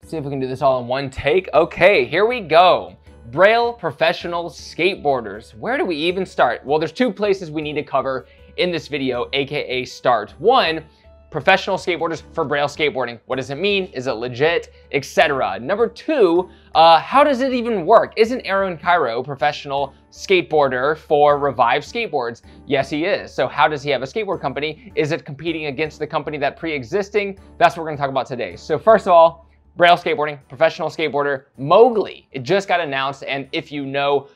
See if we can do this all in one take. Okay, here we go. Braille professional skateboarders. Where do we even start? Well, there's two places we need to cover in this video, aka start. One, professional skateboarders for Braille skateboarding. What does it mean? Is it legit? Etc. Number two, how does it even work? Isn't Aaron Cairo professional skateboarder for Revive Skateboards? Yes, he is. So how does he have a skateboard company? Is it competing against the company that pre-existing? That's what we're gonna talk about today. So first of all, Braille skateboarding, professional skateboarder, Mowgli. It just got announced, and if you know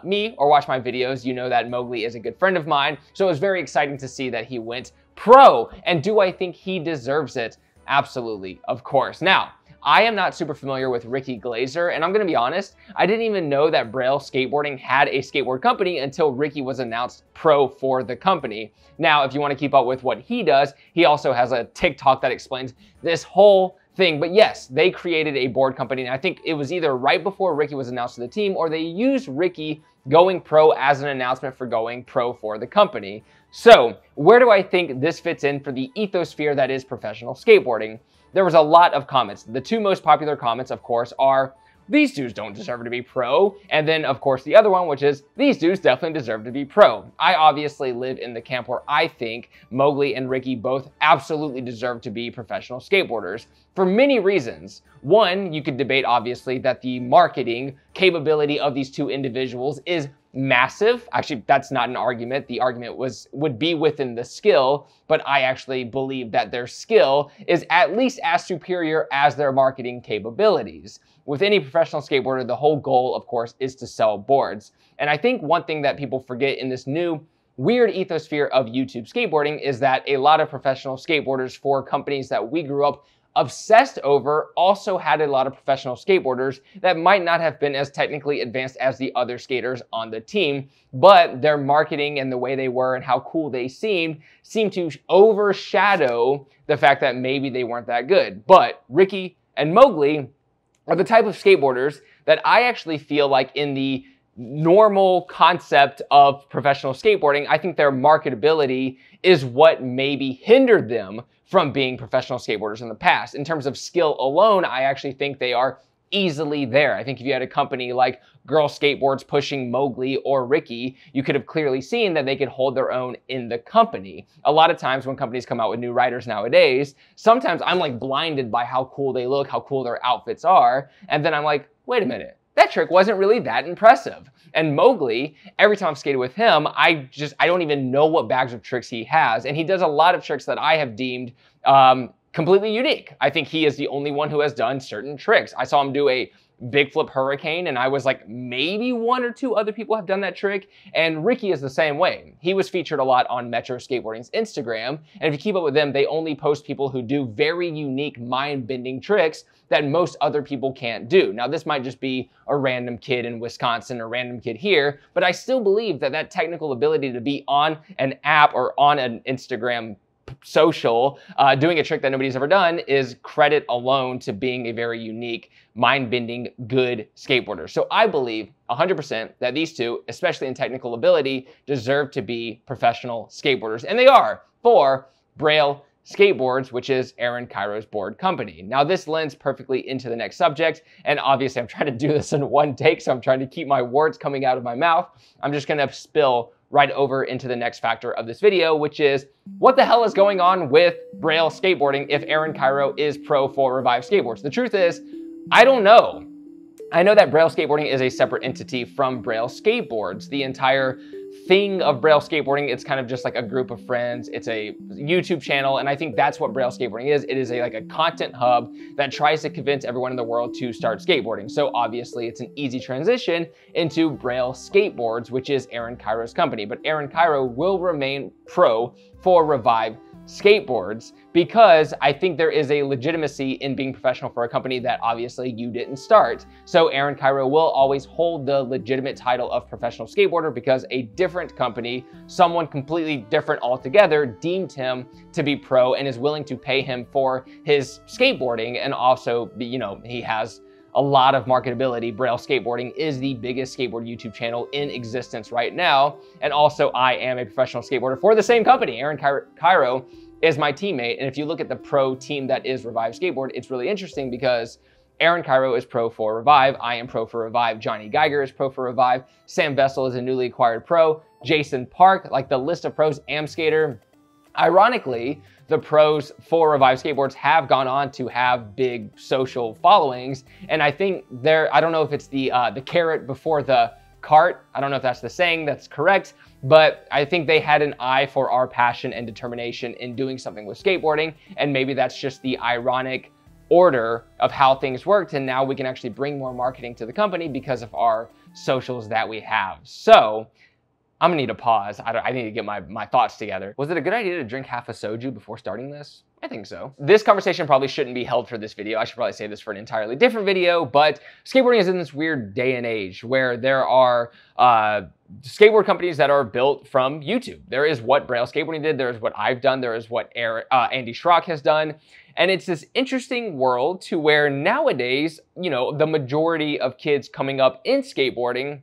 me or watch my videos, you know that Mowgli is a good friend of mine. So it was very exciting to see that he went pro. And do I think he deserves it? Absolutely, of course. Now, I am not super familiar with Ricky Glazer, and I'm gonna be honest, I didn't even know that Braille skateboarding had a skateboard company until Ricky was announced pro for the company. Now, if you wanna keep up with what he does, he also has a TikTok that explains this whole thing. But yes, they created a board company, and I think it was either right before Ricky was announced to the team, or they used Ricky going pro as an announcement for going pro for the company. So where do I think this fits in for the ethosphere that is professional skateboarding? There was a lot of comments. The two most popular comments, of course, are, these dudes don't deserve to be pro. And then, of course, the other one, which is, these dudes definitely deserve to be pro. I obviously live in the camp where I think Mowgli and Ricky both absolutely deserve to be professional skateboarders for many reasons. One, you could debate, obviously, that the marketing capability of these two individuals is massive. Actually, that's not an argument. The argument would be within the skill, but I actually believe that their skill is at least as superior as their marketing capabilities. With any professional skateboarder, the whole goal, of course, is to sell boards. And I think one thing that people forget in this new weird ethosphere of YouTube skateboarding is that a lot of professional skateboarders for companies that we grew up obsessed over also had a lot of professional skateboarders that might not have been as technically advanced as the other skaters on the team, but their marketing and the way they were and how cool they seemed to overshadow the fact that maybe they weren't that good. But Ricky and Mowgli are the type of skateboarders that I actually feel like in the normal concept of professional skateboarding, I think their marketability is what maybe hindered them from being professional skateboarders in the past. In terms of skill alone, I actually think they are easily there. I think if you had a company like Girl Skateboards pushing Mowgli or Ricky, you could have clearly seen that they could hold their own in the company. A lot of times when companies come out with new riders nowadays, sometimes I'm like blinded by how cool they look, how cool their outfits are, and then I'm like, wait a minute, that trick wasn't really that impressive. And Mowgli, every time I've skated with him, I don't even know what bags of tricks he has. And he does a lot of tricks that I have deemed completely unique. I think he is the only one who has done certain tricks. I saw him do a big flip hurricane, and I was like, maybe one or two other people have done that trick. And Ricky is the same way. He was featured a lot on Metro Skateboarding's Instagram. And if you keep up with them, they only post people who do very unique mind-bending tricks that most other people can't do. Now, this might just be a random kid in Wisconsin or random kid here, but I still believe that that technical ability to be on an app or on an Instagram social, doing a trick that nobody's ever done is credit alone to being a very unique, mind-bending, good skateboarder. So I believe 100% that these two, especially in technical ability, deserve to be professional skateboarders. And they are for Braille Skateboards, which is Aaron Cairo's board company. Now, this lends perfectly into the next subject, and obviously I'm trying to do this in one take, so I'm trying to keep my words coming out of my mouth. I'm just gonna spill right over into the next factor of this video, which is what the hell is going on with Braille skateboarding if Aaron Cairo is pro for Revive Skateboards? The truth is, I don't know. I know that Braille skateboarding is a separate entity from Braille skateboards. The entire thing of Braille skateboarding, it's kind of just like a group of friends. It's a YouTube channel, and I think that's what Braille skateboarding is. It is like a content hub that tries to convince everyone in the world to start skateboarding. So obviously it's an easy transition into Braille Skateboards, which is Aaron Cairo's company. But Aaron Cairo will remain pro for Revive Skateboards because I think there is a legitimacy in being professional for a company that obviously you didn't start. So Aaron Cairo will always hold the legitimate title of professional skateboarder because a different company, someone completely different altogether, deemed him to be pro and is willing to pay him for his skateboarding. And also, you know, he has a lot of marketability. Braille Skateboarding is the biggest skateboard YouTube channel in existence right now. And also I am a professional skateboarder for the same company. Aaron Cairo is my teammate. And if you look at the pro team that is Revive Skateboard, it's really interesting because Aaron Cairo is pro for Revive. I am pro for Revive. Johnny Geiger is pro for Revive. Sam Vessel is a newly acquired pro. Jason Park, like the list of pros, Amskater. Ironically, the pros for Revive skateboards have gone on to have big social followings. And I think I don't know if it's the carrot before the cart. I don't know if that's the saying that's correct, but I think they had an eye for our passion and determination in doing something with skateboarding. And maybe that's just the ironic order of how things worked. And now we can actually bring more marketing to the company because of our socials that we have. So I'm gonna need a pause. I need to get my thoughts together. Was it a good idea to drink half a soju before starting this? I think so. This conversation probably shouldn't be held for this video. I should probably save this for an entirely different video, but skateboarding is in this weird day and age where there are skateboard companies that are built from YouTube. There is what Braille Skateboarding did, there is what I've done, there is what Andy Schrock has done. And it's this interesting world to where nowadays, you know, the majority of kids coming up in skateboarding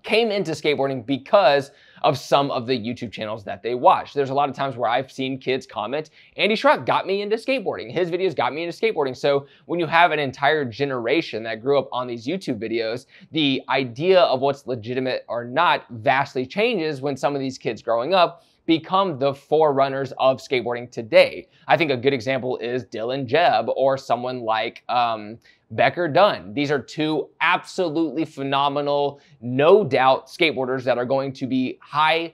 came into skateboarding because of some of the YouTube channels that they watch. There's a lot of times where I've seen kids comment, Andy Schrock got me into skateboarding. His videos got me into skateboarding. So when you have an entire generation that grew up on these YouTube videos, the idea of what's legitimate or not vastly changes when some of these kids growing up become the forerunners of skateboarding today. I think a good example is Dylan Jebb or someone like Becker Dunn. These are two absolutely phenomenal, no doubt skateboarders that are going to be high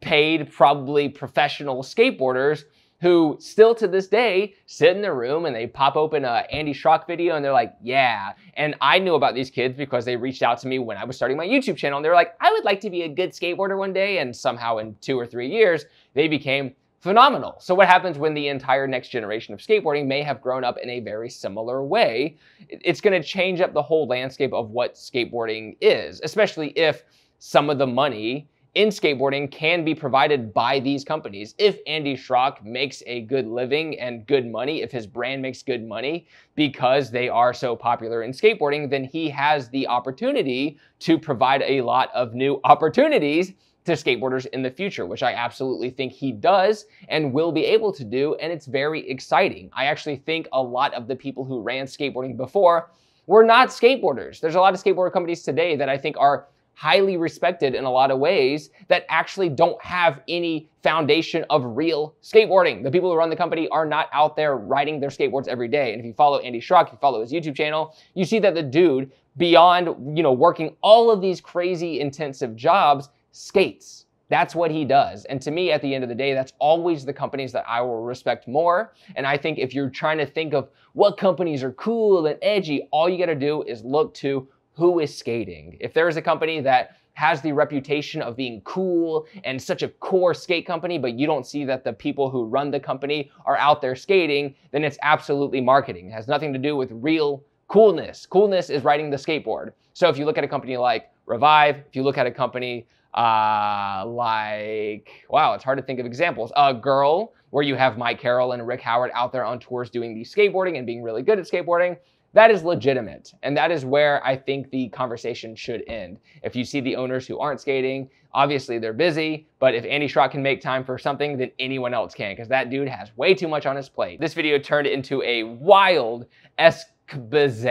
paid, probably professional skateboarders who still to this day sit in their room and they pop open a Andy Schrock video and they're like, yeah. And I knew about these kids because they reached out to me when I was starting my YouTube channel and they were like, I would like to be a good skateboarder one day. And somehow in 2 or 3 years, they became phenomenal. So what happens when the entire next generation of skateboarding may have grown up in a very similar way? It's gonna change up the whole landscape of what skateboarding is, especially if some of the money in skateboarding can be provided by these companies. If Andy Schrock makes a good living and good money, if his brand makes good money because they are so popular in skateboarding, then he has the opportunity to provide a lot of new opportunities to skateboarders in the future, which I absolutely think he does and will be able to do, and it's very exciting. I actually think a lot of the people who ran skateboarding before were not skateboarders. There's a lot of skateboard companies today that I think are highly respected in a lot of ways that actually don't have any foundation of real skateboarding. The people who run the company are not out there riding their skateboards every day. And if you follow Andy Schrock, you follow his YouTube channel, you see that the dude, beyond, you know, working all of these crazy intensive jobs, skates. That's what he does. And to me, at the end of the day, that's always the companies that I will respect more. And I think if you're trying to think of what companies are cool and edgy, all you gotta do is look to who is skating. If there is a company that has the reputation of being cool and such a core skate company, but you don't see that the people who run the company are out there skating, then it's absolutely marketing. It has nothing to do with real coolness. Coolness is riding the skateboard. So if you look at a company like Revive, if you look at a company like, wow, it's hard to think of examples. Girl, where you have Mike Carroll and Rick Howard out there on tours doing the skateboarding and being really good at skateboarding, that is legitimate. And that is where I think the conversation should end. If you see the owners who aren't skating, obviously they're busy, but if Andy Schrock can make time for something, then anyone else can, because that dude has way too much on his plate. This video turned into a wild expose.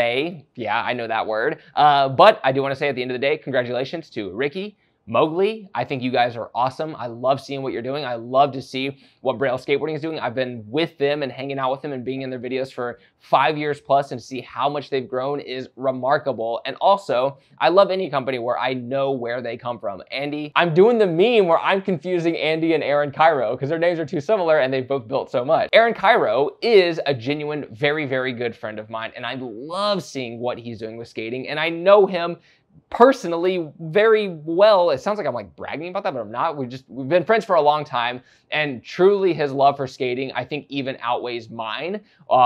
Yeah, I know that word. But I do want to say at the end of the day, congratulations to Ricky, Mowgli. I think you guys are awesome. I love seeing what you're doing. I love to see what Braille Skateboarding is doing. I've been with them and hanging out with them and being in their videos for 5 years plus, and to see how much they've grown is remarkable. And also, I love any company where I know where they come from. Andy, I'm doing the meme where I'm confusing Andy and Aaron Cairo because their names are too similar and they've both built so much. Aaron Cairo is a genuine, very, very good friend of mine, and I love seeing what he's doing with skating, and I know him personally very well. It sounds like I'm like bragging about that, but I'm not. We've been friends for a long time, and truly his love for skating, I think, even outweighs mine,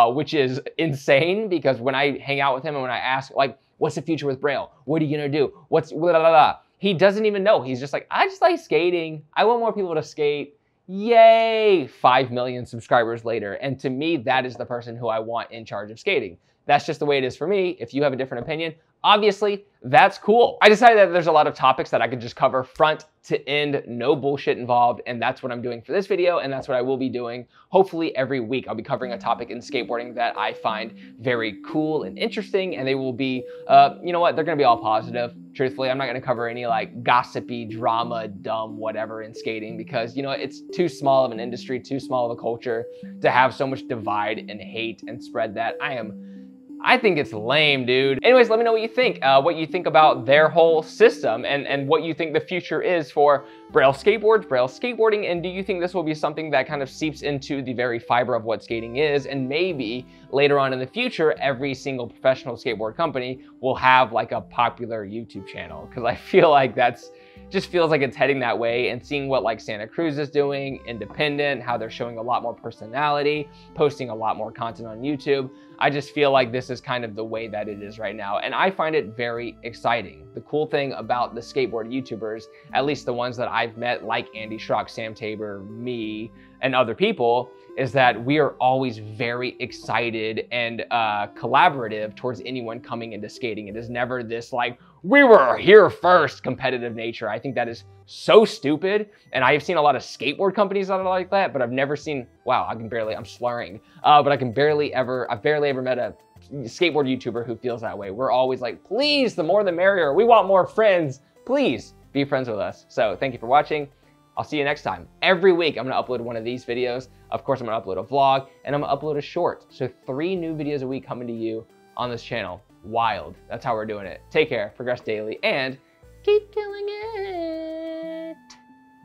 which is insane, because when I hang out with him and when I ask, like, what's the future with Braille? What are you gonna do? What's blah, blah, blah, he doesn't even know. He's just like, I just like skating. I want more people to skate. Yay, 5 million subscribers later. And to me, that is the person who I want in charge of skating. That's just the way it is for me. If you have a different opinion, obviously, that's cool. I decided that there's a lot of topics that I could just cover front to end, no bullshit involved, and that's what I'm doing for this video, and that's what I will be doing hopefully every week. I'll be covering a topic in skateboarding that I find very cool and interesting, and they will be, you know what, they're gonna be all positive. Truthfully, I'm not gonna cover any like gossipy, drama, dumb, whatever in skating because, you know, it's too small of an industry, too small of a culture to have so much divide and hate and spread that. I think it's lame, dude. Anyways, let me know what you think about their whole system and what you think the future is for Braille skateboards, Braille skateboarding, and do you think this will be something that kind of seeps into the very fiber of what skating is, and maybe later on in the future, every single professional skateboard company will have like a popular YouTube channel, because I feel like just feels like it's heading that way, and seeing what like Santa Cruz is doing, independent, how they're showing a lot more personality, posting a lot more content on YouTube. I just feel like this is kind of the way that it is right now, and I find it very exciting. The cool thing about the skateboard YouTubers, at least the ones that I've met, like Andy Schrock, Sam Tabor, me, and other people, is that we are always very excited and collaborative towards anyone coming into skating. It is never this like, we were here first competitive nature. I think that is so stupid. And I have seen a lot of skateboard companies that are like that, but I've never seen, wow, I'm slurring. But I've barely ever met a skateboard YouTuber who feels that way. We're always like, please, the more the merrier. We want more friends. Please be friends with us. So thank you for watching. I'll see you next time. Every week, I'm gonna upload one of these videos. Of course, I'm gonna upload a vlog, and I'm gonna upload a short. So 3 new videos a week coming to you on this channel. Wild. That's how we're doing it. Take care, progress daily, and keep killing it.